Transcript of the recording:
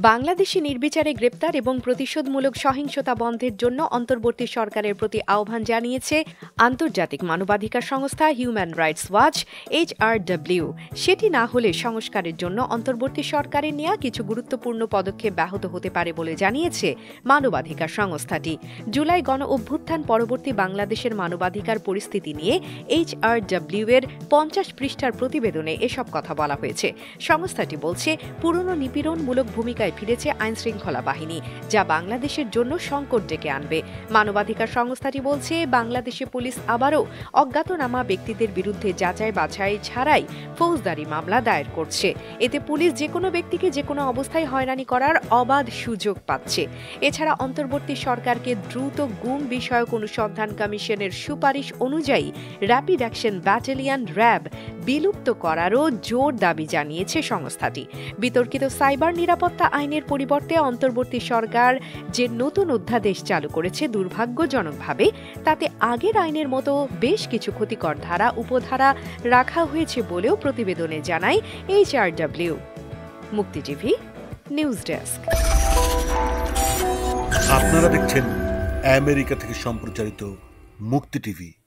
বাংলাদেশে নির্বিচারে গ্রেপ্তার এবং প্রতিশোধমূলক সহিংসতা বন্ধের জন্য অন্তর্বর্তী সরকারের প্রতি আহ্বান জানিয়েছে আন্তর্জাতিক মানবাধিকার সংস্থা হিউম্যান রাইটস ওয়াচ HRW। সেটি না হলে সংস্কারের জন্য অন্তর্বর্তী সরকারের নেওয়া কিছু গুরুত্বপূর্ণ পদক্ষেপ ব্যাহত হতে পারে বলে জানিয়েছে মানবাধিকার সংস্থাটি। জুলাই গণ অভ্যুত্থান পরবর্তী বাংলাদেশের মানবাধিকার পরিস্থিতি নিয়ে HRW এর 50 পৃষ্ঠার প্রতিবেদনে এসব কথা বলা হয়েছে। সংস্থাটি বলছে, পুরনো নিপীড়নমূলক ভূমিকায় ফিরেছে আইনশৃঙ্খলা বাহিনী, যা বাংলাদেশের জন্য সংকট ডেকে আনবে। মানবাধিকার সংস্থাটি বলছে, বাংলাদেশে পুলিশ আবারও অজ্ঞাতনামা ব্যক্তিদের বিরুদ্ধে যাচাই বাছাই ছাড়াই ফৌজদারি মামলা দায়ের করছে। এতে পুলিশ যেকোনো ব্যক্তিকে যেকোনো অবস্থায় হয়রানি করার অবাধ সুযোগ পাচ্ছে। এছাড়া অন্তর্বর্তী সরকারকে দ্রুত গুম বিষয়ক অনুসন্ধান কমিশনের সুপারিশ অনুযায়ী র্যাপিড অ্যাকশন ব্যাটালিয়ন র্যাব বিলুপ্ত করারও জোর দাবি জানিয়েছে সংস্থাটি। বিতর্কিত সাইবার নিরাপত্তা আইনের পরিবর্তে অন্তর্বর্তী সরকার যে নতুন অধ্যাদেশ চালু করেছে দুর্ভাগ্যজনকভাবে তাতে আগের আইনের মতো বেশ কিছু ক্ষতিকর ধারা উপধারা রাখা হয়েছে বলেও প্রতিবেদনে জানায় HRW। মুক্তি টিভি নিউজ ডেস্ক। আপনারা দেখছেন আমেরিকা থেকে সম্প্রচারিত মুক্তি টিভি।